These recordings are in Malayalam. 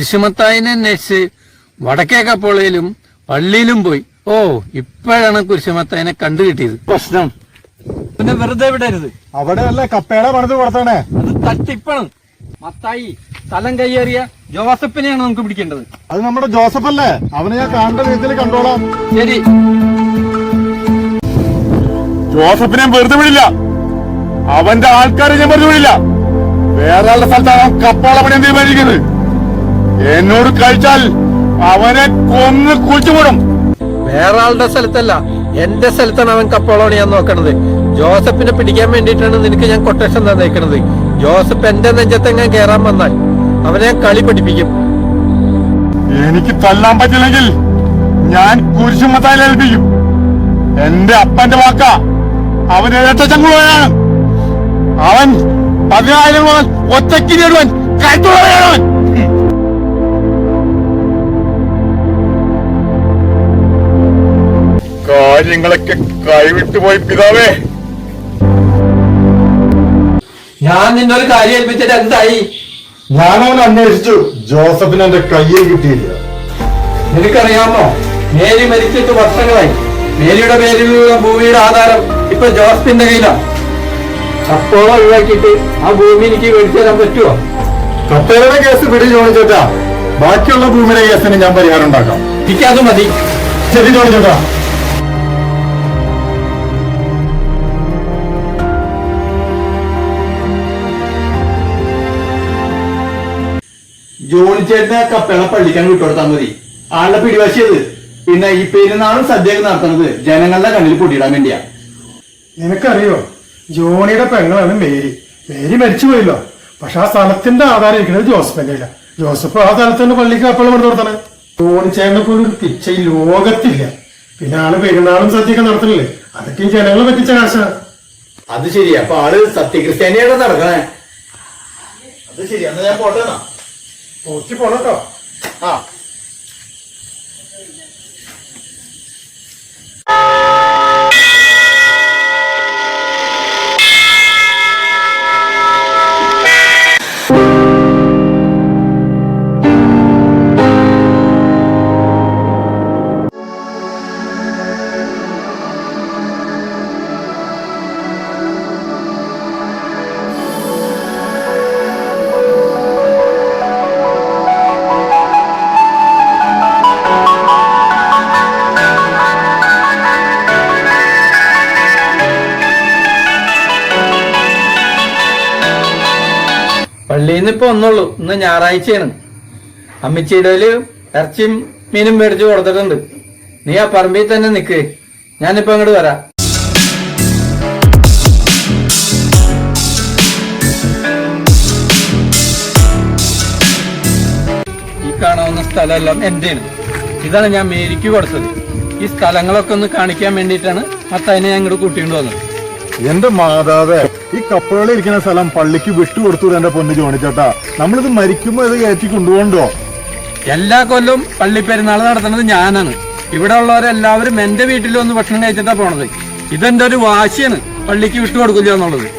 കുരിശുമത്തായിനെ അന്വേഷിച്ച് വടക്കേ കപ്പോളയിലും പള്ളിയിലും പോയി. ഓ, ഇപ്പോഴാണ് കുരിശുമത്തായിനെ കണ്ടുകിട്ടിയത്. പ്രശ്നം പിന്നെ വെറുതെ വിടരുത്. അവിടെ അല്ല കപ്പേടെ പണിത് കൊടുത്തണേ. അത് തട്ടിപ്പാണ്. മത്തായി സ്ഥലം കയ്യേറിയ ജോസഫിനെയാണ് നമുക്ക് പിടിക്കേണ്ടത്. അത് നമ്മുടെ ജോസഫ് അല്ലേ? അവനെ ഞാൻ കാണേണ്ട രീതിയിൽ കണ്ടോളാം. ശരി, ജോസഫിനെ വെറുതെ വിടില്ല. അവന്റെ ആൾക്കാരെ ഞാൻ വെറുതെ വിടില്ല. വേറെ ആളുടെ സ്ഥലത്താണ് അവൻ കപ്പോള പണിയാൻ തീരുമാനിക്കുന്നത്. എന്നോട് കഴിച്ചാൽ അവനെ കൊന്ന് കുഴിച്ചുകൂടും. വേറെ ആളുടെ സ്ഥലത്തല്ല, എന്റെ സ്ഥലത്താണ് അവൻ കപ്പോളാണ് ഞാൻ നോക്കണത്. ജോസഫിനെ പിടിക്കാൻ വേണ്ടിയിട്ടാണ് നിനക്ക് ഞാൻ കൊട്ടേഷൻ തന്നേക്കണത്. ജോസഫ് എന്റെ നെഞ്ചത്തെങ്ങാൻ കയറാൻ വന്നാൽ അവനെ ഞാൻ കളി പഠിപ്പിക്കും. എനിക്ക് തല്ലാൻ പറ്റില്ലെങ്കിൽ ഞാൻ കുരിശുമത്തായി ഏൽപ്പിക്കും. എന്റെ അപ്പന്റെ വാക്ക. അവൻ ഇരട്ടച്ചങ്കുളയാണ്. അവൻ 10,000 മുതൽ ഒറ്റയ്ക്ക് നേടുവാൻ കരുത്തുള്ളവൻ. കാര്യങ്ങളൊക്കെ കൈവിട്ടുപോയി പിതാവേ. ഞാൻ നിന്നൊരു കാര്യം ഏൽപ്പിച്ചിട്ട് എന്തായി? ഞാനവൻ അന്വേഷിച്ചു. ജോസഫിന് എന്റെ കയ്യിൽ കിട്ടിയില്ല. നിനക്കറിയാമോ, മേരി മരിച്ചിട്ട് വർഷങ്ങളായി. മേരിയുടെ പേരിലുള്ള ഭൂമിയുടെ ആധാരം ഇപ്പൊ ജോസഫിന്റെ കയ്യിലാണ്. കപ്പോളം ഒഴിവാക്കിയിട്ട് ആ ഭൂമി എനിക്ക് മേടിച്ചു തരാൻ പറ്റുമോ? കപ്പേരുടെ കേസ് പിടി ചോദിച്ചേട്ടാ. ബാക്കിയുള്ള ഭൂമിയുടെ കേസിന് ഞാൻ പരിഹാരം ഉണ്ടാക്കാം. എനിക്കത് മതി. ശരി ചോദിച്ചേട്ടാ. ജോണിച്ചേട്ടനെ കപ്പേള പള്ളിക്കാൻ വിട്ടുകൊടുത്താൽ മതി. ആളുടെ പിടിവശിയത്. പിന്നെ ഈ പെരുന്നാളും സദ്യയൊക്കെ നടത്തുന്നത് ജനങ്ങളുടെ കണ്ണിൽ പൊടിയിടാൻ വേണ്ടിയാ. നിനക്കറിയോ, ജോണിയുടെ പെങ്ങളാണ് മേരി. മേരി മരിച്ചുപോയല്ലോ. പക്ഷെ ആ സ്ഥലത്തിന്റെ ആധാരം ഇരിക്കുന്നത് ജോസഫിന്റെ കയ്യില. ജോസഫ് ആ സ്ഥലത്ത് തന്നെ പള്ളിക്ക് കപ്പളം എടുത്ത് കൊടുത്താണ്. ജോണിച്ചേട്ടനെ പോലെ ഒരു പിച്ച ഈ ലോകത്തില്ല. പിന്നെ ആള് പെരുന്നാളും സദ്യയൊക്കെ നടത്തണില്ലേ, അതൊക്കെ ഈ ജനങ്ങളെ പറ്റിച്ച കാശാണ്. അത് ശരി. അപ്പൊ ആള് സത്യക്രിസ്ത്യാനിയായിട്ട് നടക്കണേ. അത് ശരി. അന്ന് ഞാൻ പോട്ടെ. നോക്കി പോണട്ടോ. ആ, പള്ളിയിൽ നിന്ന് ഇപ്പൊ ഒന്നുള്ളൂ. ഇന്ന് ഞായറാഴ്ചയാണ്. അമ്മിച്ചിയുടെ ഇറച്ചിയും മീനും മേടിച്ച് കൊടുത്തിട്ടുണ്ട്. നീ ആ പറമ്പിൽ തന്നെ നിക്ക്, ഞാനിപ്പോ അങ്ങോട്ട് വരാം. ഈ കാണാവുന്ന സ്ഥലമെല്ലാം എന്റെയാണ്. ഇതാണ് ഞാൻ മേരിക്ക് കൊടുത്തത്. ഈ സ്ഥലങ്ങളൊക്കെ ഒന്ന് കാണിക്കാൻ വേണ്ടിയിട്ടാണ് മത്തായിനെ ഞാൻ ഇങ്ങോട്ട് കൂട്ടിക്കൊണ്ട് വന്നത്. എന്റെ മാതാവേ, ഈ കപ്പലുകളിൽ ഇരിക്കുന്ന സ്ഥലം പള്ളിക്ക് വിട്ടുകൊടുത്തു എന്റെ പൊന്ന് ജോണിച്ചേട്ടാ. നമ്മളിത് മരിക്കുമ്പോ ഇത് കയറ്റി കൊണ്ടുപോകണ്ടോ? എല്ലാ കൊല്ലവും പള്ളി പെരുന്നാൾ നടത്തുന്നത് ഞാനാണ്. ഇവിടെ ഉള്ളവരെല്ലാവരും എന്റെ വീട്ടിൽ വന്ന് ഭക്ഷണം കഴിച്ചിട്ടാ പോണത്. ഇതെന്റെ ഒരു വാശിയാണ്, പള്ളിക്ക് വിട്ടുകൊടുക്കില്ല എന്നുള്ളത്.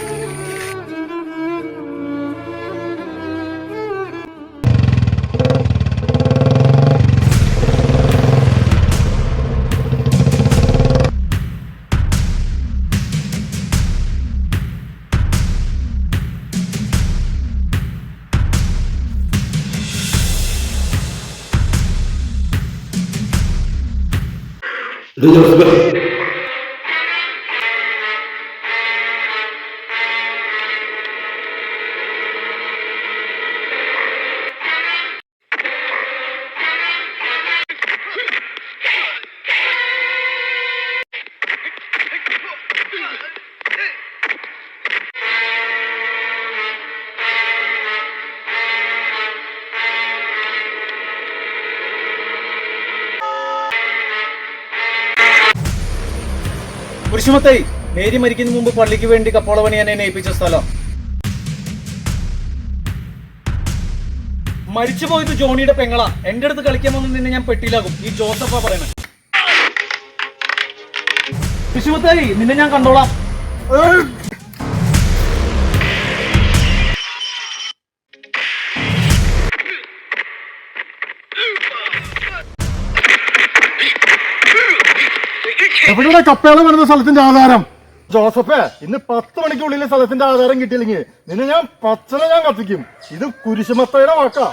കുരിശുമത്തായി, മേരി മരിക്കുന്ന മുമ്പ് പള്ളിക്ക് വേണ്ടി കപ്പോള പണിയാൻ എന്നെ ഏൽപ്പിച്ച സ്ഥലം. മരിച്ചു പോയത് ജോണിയുടെ പെങ്ങളാ. എന്റെ അടുത്ത് കളിക്കാൻ വന്ന് നിന്നെ ഞാൻ പെട്ടിയിലാകും. ഈ ജോസഫാ പറയണേ. കുരിശുമത്തായി, നിന്നെ ഞാൻ കണ്ടോളാം. എവിടെയുള്ള കപ്പേള വരുന്ന സ്ഥലത്തിന്റെ ആധാരം? ജോസഫേ, ഇന്ന് 10 മണിക്കുള്ളിൽ സ്ഥലത്തിന്റെ ആധാരം കിട്ടിയില്ലെങ്കിൽ നിന്നെ ഞാൻ പച്ചനെ ഞാൻ കത്തിക്കും. ഇത് കുരിശുമത്തയുടെ വാക്കാ.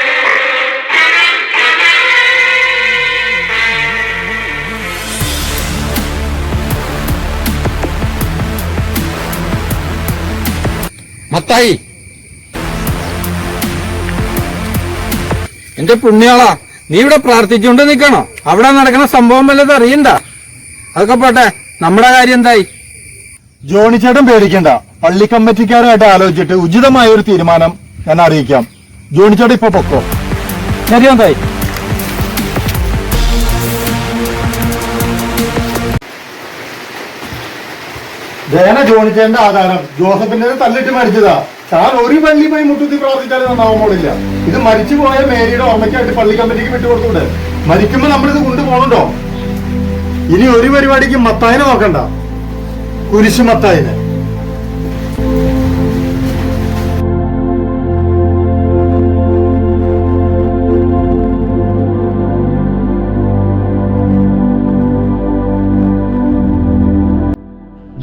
മത്തായി, എന്റെ പുണ്യാളാ, നീ ഇവിടെ പ്രാർത്ഥിച്ചുകൊണ്ട് നിൽക്കണോ? അവിടെ നടക്കുന്ന സംഭവം വല്ലതും അറിയണ്ട. അതൊക്കെ പോട്ടെ, നമ്മുടെ കാര്യം എന്തായി? ജോണിച്ചേട്ടൻ പേടിക്കണ്ട. പള്ളി കമ്മിറ്റിക്കാരുമായിട്ട് ആലോചിച്ചിട്ട് ഉചിതമായ ഒരു തീരുമാനം ഞാൻ അറിയിക്കാം. ജോണിച്ചേട്ടൻ ഇപ്പൊ പൊക്കോ. ശരി മത്തായി. ദേന ജോണിച്ചേട്ടന്റെ ആധാരം ജോസഫിന്റെ തല്ലിട്ട് മരിച്ചതാ. ഞാൻ ഒരു പള്ളി പോയി മുട്ടുത്തി പ്രാർത്ഥിച്ചാലും നന്നാവുമ്പോളില്ല. ഇത് മരിച്ചുപോയ മേരിയുടെ ഓർമ്മയ്ക്കായിട്ട് പള്ളി കമ്മിറ്റിക്ക് വിട്ടുകൊടുത്തൂടെ? മരിക്കുമ്പോ നമ്മളിത് കൊണ്ടുപോകണുണ്ടോ? ഇനി ഒരു പരിപാടിക്ക് മത്തായിനെ നോക്കണ്ട, കുരിശു മത്തായിനെ.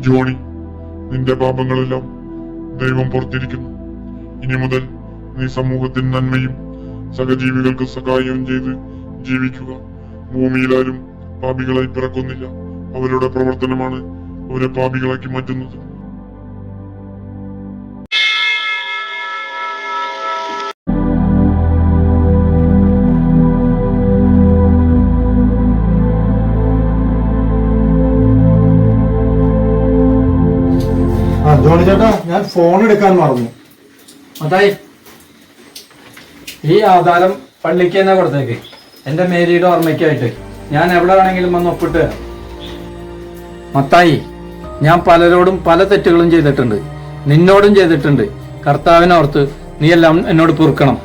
ജോണി, നിന്റെ പാപങ്ങളെല്ലാം ദൈവം പുറത്തിരിക്കുന്നു. ഇനി മുതൽ നീ സമൂഹത്തിന് നന്മയും സഹജീവികൾക്ക് സഹായവും ചെയ്ത് ജീവിക്കുക. ഭൂമിയിലാരും പാപികളായി പിറക്കുന്നില്ല. അവരുടെ പ്രവർത്തനമാണ് അവരെ പാപികളാക്കി മാറ്റുന്നത്. ജോണി ചേട്ടാ, ഞാൻ ഫോൺ എടുക്കാൻ മറന്നു. മത്തായി, ഈ ആധാരം പള്ളിക്ക് തന്നെ കൊടുത്തേക്ക്. എന്റെ മേരിയുടെ ഓർമ്മയ്ക്കായിട്ട് ഞാൻ എവിടെ വേണമെങ്കിലും വന്ന് ഒപ്പിട്ട്. മത്തായി, ഞാൻ പലരോടും പല തെറ്റുകളും ചെയ്തിട്ടുണ്ട്, നിന്നോടും ചെയ്തിട്ടുണ്ട്. കർത്താവിനോർത്ത് നീ എല്ലാം എന്നോട് പൊറുക്കണം.